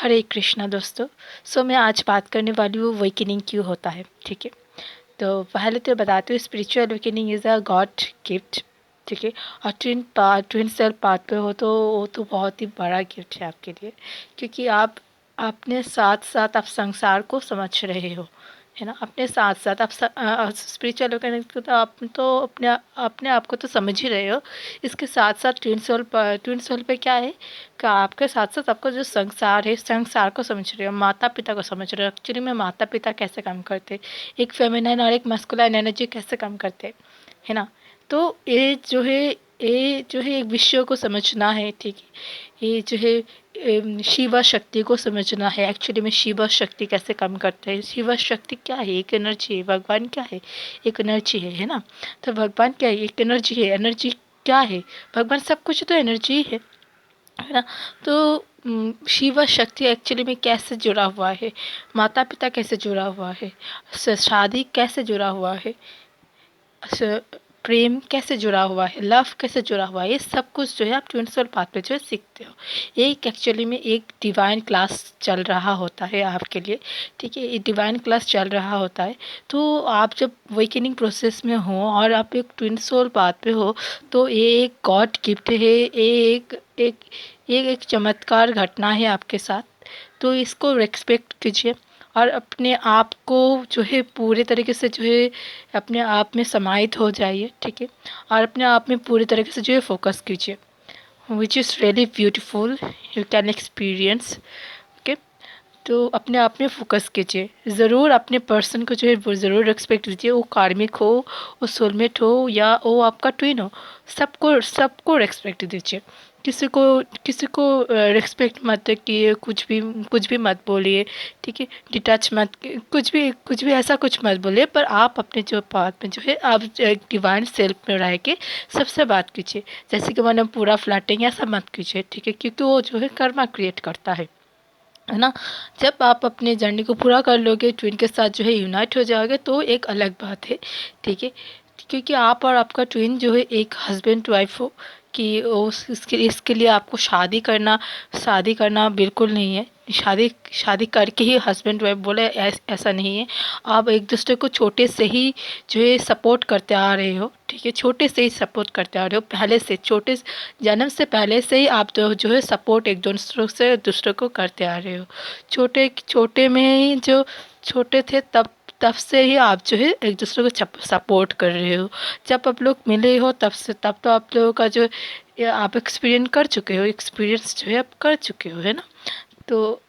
हरे कृष्णा दोस्तों। मैं आज बात करने वाली हूँ अवेकनिंग क्यों होता है। ठीक है, तो पहले तो बताती हूँ spiritual awakening is a God gift. ठीक है, और ट्विन सेल पाथ पे हो तो वो तो बहुत ही बड़ा गिफ्ट है आपके लिए, क्योंकि आप अपने साथ साथ आप संसार को समझ रहे हो, है ना। अपने साथ साथ आप स्पिरिचुअल अवेकनिंग तो आप तो अपने आप को तो समझ ही रहे हो। इसके साथ साथ ट्विन सोल पे क्या है कि आपके साथ साथ आपका जो संसार है, संसार को समझ रहे हो, माता पिता को समझ रहे हो। एक्चुअली में माता पिता कैसे काम करते, एक फेमिनाइन और एक मस्कुलाइन एनर्जी कैसे काम करते, है ना। तो ये जो है एक विषय को समझना है। ठीक है, ये जो है शिवा शक्ति को समझना है। एक्चुअली में शिवा शक्ति कैसे काम करता है, शिवा शक्ति क्या है, एक एनर्जी है। भगवान क्या है, एक एनर्जी है ना। तो भगवान क्या है, एक एनर्जी है। एनर्जी क्या है, भगवान सब कुछ तो एनर्जी है ना। तो शिवा शक्ति एक्चुअली में कैसे जुड़ा हुआ है, माता पिता कैसे जुड़ा हुआ है, शादी कैसे जुड़ा हुआ है, प्रेम कैसे जुड़ा हुआ है, लव कैसे जुड़ा हुआ है, ये सब कुछ जो है आप ट्विन सोल पाथ पे जो है सीखते हो। एक एक्चुअली में एक डिवाइन क्लास चल रहा होता है आपके लिए। ठीक है, ये डिवाइन क्लास चल रहा होता है। तो आप जब वेकनिंग प्रोसेस में हो और आप एक ट्विन सोल पाथ पे हो, तो ये एक गॉड गिफ्ट है। ये एक चमत्कार घटना है आपके साथ। तो इसको रिस्पेक्ट कीजिए और अपने आप को जो है पूरे तरीके से जो है अपने आप में समाहित हो जाइए। ठीक है, और अपने आप में पूरे तरीके से जो है फोकस कीजिए, विच is really beautiful, you can experience. Okay, तो अपने आप में फोकस कीजिए। ज़रूर अपने पर्सन को जो है वो ज़रूर रिस्पेक्ट दीजिए, वो कार्मिक हो, वो सोलमेट हो, या वो आपका ट्विन हो। सबको सबको रिस्पेक्ट दीजिए। किसी को रिस्पेक्ट मत किए, कुछ भी मत बोलिए। ठीक है, डिटैच मत, कुछ भी ऐसा कुछ मत बोलिए। पर आप अपने जो पाथ में जो है आप डिवाइन सेल्फ में रह के सबसे बात कीजिए। जैसे कि मैंने पूरा फ्लैटिंग ऐसा मत कीजिए। ठीक है, क्योंकि वो जो है कर्मा क्रिएट करता है ना। जब आप अपने जर्नी को पूरा कर लोगे, ट्विन के साथ जो है यूनाइट हो जाओगे, तो एक अलग बात है। ठीक है, क्योंकि आप और आपका ट्विन जो है एक हस्बैंड वाइफ हो, कि इसके लिए आपको शादी करना बिल्कुल नहीं है। शादी करके ही हस्बैंड वाइफ बोले, ऐसा नहीं है। आप एक दूसरे को छोटे से ही जो है सपोर्ट करते आ रहे हो। ठीक है, छोटे से ही सपोर्ट करते आ रहे हो, पहले से छोटे जन्म से पहले से ही आप जो है सपोर्ट एक दूसरे को करते आ रहे हो। छोटे छोटे में ही जो छोटे थे तब तब से ही आप जो है एक दूसरे को सपोर्ट कर रहे हो। जब आप लोग मिले हो तब तो आप लोगों का जो आप एक्सपीरियंस जो है आप कर चुके हो, है ना। तो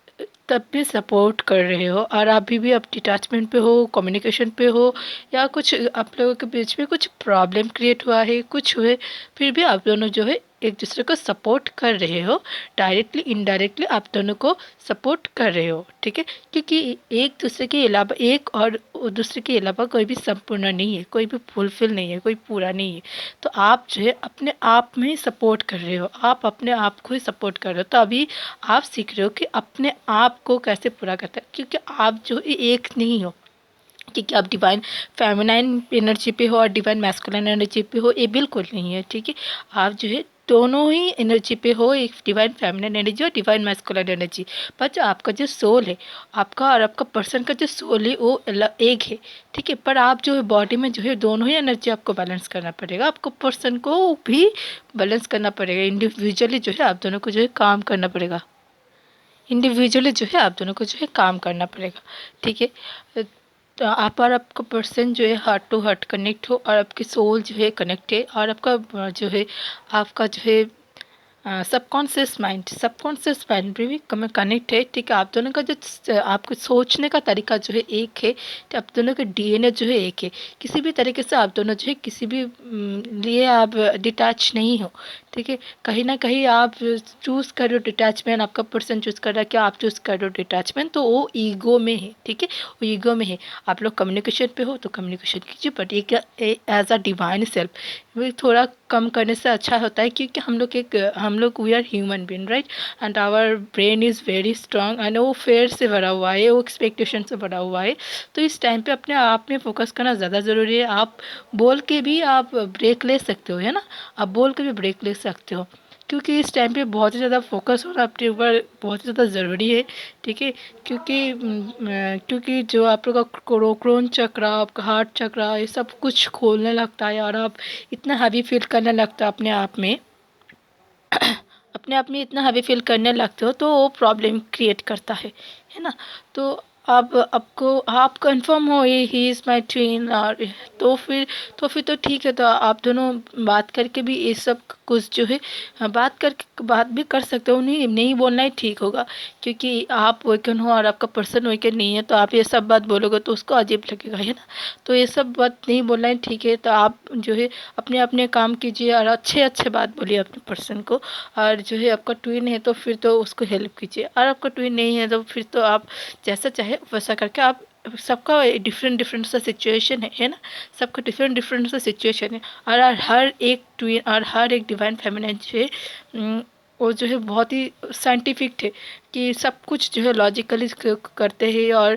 तब भी सपोर्ट कर रहे हो, और अभी भी आप डिटैचमेंट पे हो, कम्युनिकेशन पे हो, या कुछ आप लोगों के बीच में कुछ प्रॉब्लम क्रिएट हुआ है, कुछ हुए, फिर भी आप दोनों जो है एक दूसरे को सपोर्ट कर रहे हो। डायरेक्टली इनडायरेक्टली आप दोनों को सपोर्ट कर रहे हो। ठीक है, क्योंकि एक दूसरे के अलावा दूसरे के अलावा कोई भी संपूर्ण नहीं है, कोई भी फुलफिल नहीं है, कोई पूरा नहीं है। तो आप जो है अपने आप में ही सपोर्ट कर रहे हो, आप अपने आप को ही सपोर्ट कर रहे हो। तो अभी आप सीख रहे हो कि अपने आप को कैसे पूरा करता है, क्योंकि आप जो एक नहीं हो। क्योंकि आप डिवाइन फेमिनाइन एनर्जी पे हो और डिवाइन मैस्कुलिन एनर्जी पे हो, ये बिल्कुल नहीं है। ठीक है, आप जो है दोनों ही एनर्जी पे हो, एक डिवाइन फेमिनाइन एनर्जी और डिवाइन मैस्कुलिन एनर्जी। पर जो आपका जो सोल है, आपका और आपका पर्सन का जो सोल है वो एक है। ठीक है, पर आप जो है बॉडी में जो है दोनों ही एनर्जी आपको बैलेंस करना पड़ेगा, आपको पर्सन को भी बैलेंस करना पड़ेगा। इंडिविजुअली जो है आप दोनों को जो है काम करना पड़ेगा, इंडिविजुअली जो है आप दोनों को जो है काम करना पड़ेगा। ठीक है, तो आप और आपका पर्सन जो है हार्ट टू हार्ट कनेक्ट हो, और आपकी सोल जो है कनेक्ट है, और आपका जो है आपका जो है सबकॉन्शियस माइंड भी कनेक्ट है। ठीक है, आप दोनों का जो आपके सोचने का तरीका जो है एक है। तो आप दोनों का डीएनए जो है एक है। किसी भी तरीके से आप दोनों जो है किसी भी लिए आप डिटैच नहीं हो। ठीक है, कहीं ना कहीं आप चूज़ कर रहे हो डिटैचमेंट, आपका पर्सन चूज़ कर रहा है कि आप चूज़ कर रहे हो डिटैचमेंट, तो वो ईगो में है। ठीक है, वो ईगो में है। आप लोग कम्युनिकेशन पे हो तो कम्युनिकेशन कीजिए, बट एक एज अ डिवाइन सेल्फ वो थोड़ा कम करने से अच्छा होता है, क्योंकि हम लोग we are human being, right. And our brain is very strong, and वो फेयर से भरा हुआ है, वो एक्सपेक्टेशन से भरा हुआ है। तो इस टाइम पे अपने आप में फोकस करना ज़्यादा ज़रूरी है। आप बोल के भी आप ब्रेक ले सकते हो, है ना। आप बोल के भी ब्रेक ले सकते हो। क्योंकि इस टाइम पे बहुत ही ज़्यादा फोकस होना अपने ऊपर बहुत ही ज़्यादा ज़रूरी है, ठीक है। क्योंकि जो आप लोग का क्रोन चक्र, आपका हार्ट चक्र, ये सब कुछ खोलने लगता है और आप इतना हैवी फील करने लगता है अपने आप में इतना हैवी फील करने लगते हो, तो वो प्रॉब्लम क्रिएट करता है ना। तो अब आपको आप कंफर्म हो ये ही इज़ माय ट्विन, और तो फिर तो ठीक है, तो आप दोनों बात करके भी ये सब कुछ जो है बात भी कर सकते हो। नहीं नहीं बोलना ही ठीक होगा, क्योंकि आप वोकन हो और आपका पर्सन वोकन नहीं है, तो आप ये सब बात बोलोगे तो उसको अजीब लगेगा, है ना। तो ये सब बात नहीं बोलना ही ठीक है, तो आप जो है अपने अपने काम कीजिए और अच्छे अच्छे बात बोलिए अपने पर्सन को। और जो है आपका ट्विन है तो फिर तो उसको हेल्प कीजिए, और आपका ट्विन नहीं है तो फिर तो आप जैसा चाहे वैसा करके आप, सबका डिफरेंट डिफरेंट सा सिचुएशन है ना। सबका डिफरेंट डिफरेंट सा सिचुएशन है, और हर एक ट्विन और हर एक डिवाइन फेमिनिन जो है वो जो है बहुत ही साइंटिफिक थे, कि सब कुछ जो है लॉजिकली करते हैं, और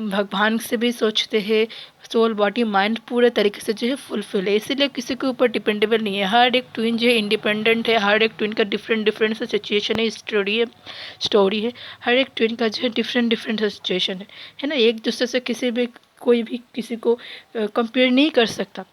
भगवान से भी सोचते हैं। सोल बॉडी माइंड पूरे तरीके से जो है फुलफिल है, इसीलिए किसी के ऊपर डिपेंडेबल नहीं है। हर एक ट्विन जो है इंडिपेंडेंट है, हर एक ट्विन का डिफरेंट डिफरेंट सा सिचुएशन है, स्टोरी है। हर एक ट्विन का जो है डिफरेंट डिफरेंट सा सिचुएशन है ना। एक दूसरे से कोई भी किसी को कंपेयर नहीं कर सकता,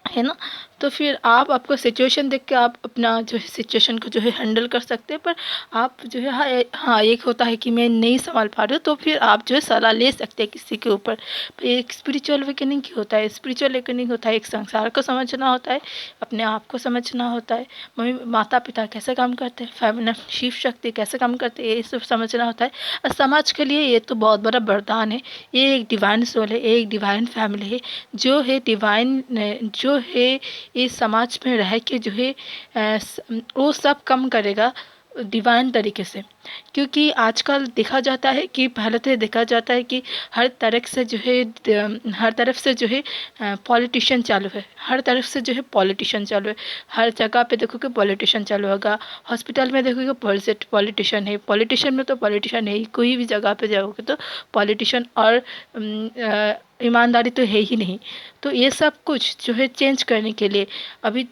है ना। तो फिर आप आपका सिचुएशन देख के आप अपना जो है सिचुएशन को जो है हैंडल कर सकते हैं। पर आप जो है हाँ एक होता है कि मैं नहीं संभाल पा रही हूँ, तो फिर आप जो है सलाह ले सकते हैं किसी के ऊपर। पर एक स्पिरिचुअल अवेकनिंग की होता है, स्पिरिचुअल अवेकनिंग होता है, एक संसार को समझना होता है, अपने आप को समझना होता है, मम्मी माता पिता कैसे काम करते हैं, फैमिली शिव शक्ति कैसे काम करते हैं, ये सब समझना होता है। और समाज के लिए ये तो बहुत बड़ा वरदान है। ये एक डिवाइन सोल है, एक डिवाइन फैमिली है, जो है डिवाइन, जो है इस समाज में रह के जो है वो सब कम करेगा डिवाइन तरीके से। क्योंकि आजकल देखा जाता है कि पहले तो देखा जाता है कि हर तरफ से जो है पॉलिटिशियन चालू है, हर तरफ से जो है पॉलिटिशियन चालू है। हर जगह पे देखोगे पॉलिटिशियन चालू होगा, हॉस्पिटल में देखोगे पॉलिटिशियन है, पॉलिटिशियन में तो पॉलिटिशियन है ही, कोई भी जगह पे जाओगे तो पॉलिटिशियन, और ईमानदारी तो है ही नहीं। तो ये सब कुछ जो है चेंज करने के लिए अभी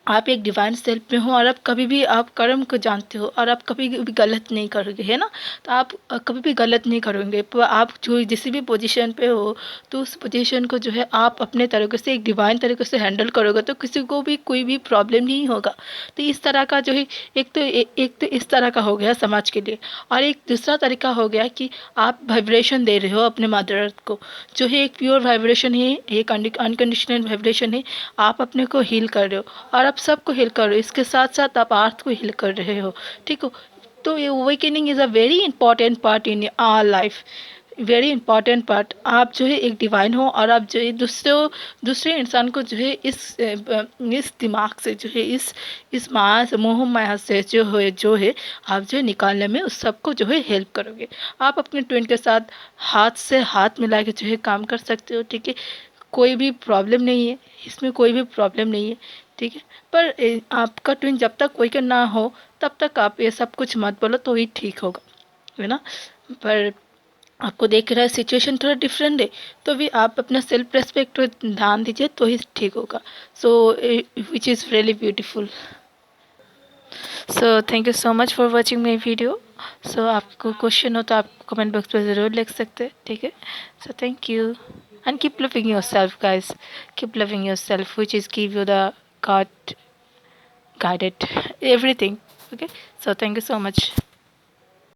आप एक डिवाइन सेल्फ में हो, और आप कभी भी आप कर्म को जानते हो, और आप कभी भी गलत नहीं करोगे, है ना। तो आप कभी भी गलत नहीं करोगे। पर आप जो जिस भी पोजीशन पे हो, तो उस पोजीशन को जो है आप अपने तरीके से एक डिवाइन तरीके से हैंडल करोगे, तो किसी को भी कोई भी प्रॉब्लम नहीं होगा। तो इस तरह का जो है एक तो इस तरह का हो गया समाज के लिए, और एक दूसरा तरीका हो गया कि आप वाइब्रेशन दे रहे हो अपने मदर अर्थ को, जो है एक प्योर वाइब्रेशन है, एक अनकंडीशनल वाइब्रेशन है। आप अपने को हील कर रहे हो, और आप सबको हील कर रहे हो, इसके साथ साथ आप अर्थ को हील कर रहे हो, ठीक हो। तो ये awakening is a very important part in our life, very important part. आप जो है एक डिवाइन हो, और आप जो है दूसरे इंसान को जो है इस दिमाग से जो है इस माया से, मोह माया से जो है आप जो है निकालने में उस सबको जो है हेल्प करोगे। आप अपने ट्विन के साथ हाथ से हाथ मिला के जो है काम कर सकते हो, ठीक है। कोई भी प्रॉब्लम नहीं है, इसमें कोई भी प्रॉब्लम नहीं है, ठीक है। पर आपका ट्विन जब तक कोई ना हो, तब तक आप ये सब कुछ मत बोलो, तो ही ठीक होगा, है ना। पर आपको देख रहा है सिचुएशन थोड़ा डिफरेंट है, तो भी आप अपना सेल्फ रेस्पेक्ट पर ध्यान दीजिए, तो ही ठीक होगा। So which is really beautiful. So thank you so much for watching my video. So आपको क्वेश्चन हो तो आप कमेंट बॉक्स में ज़रूर लिख सकते हैं, ठीक है। सो thank you, and keep loving yourself, guys. Keep loving yourself, which is give you the god guided everything. Okay, so thank you so much.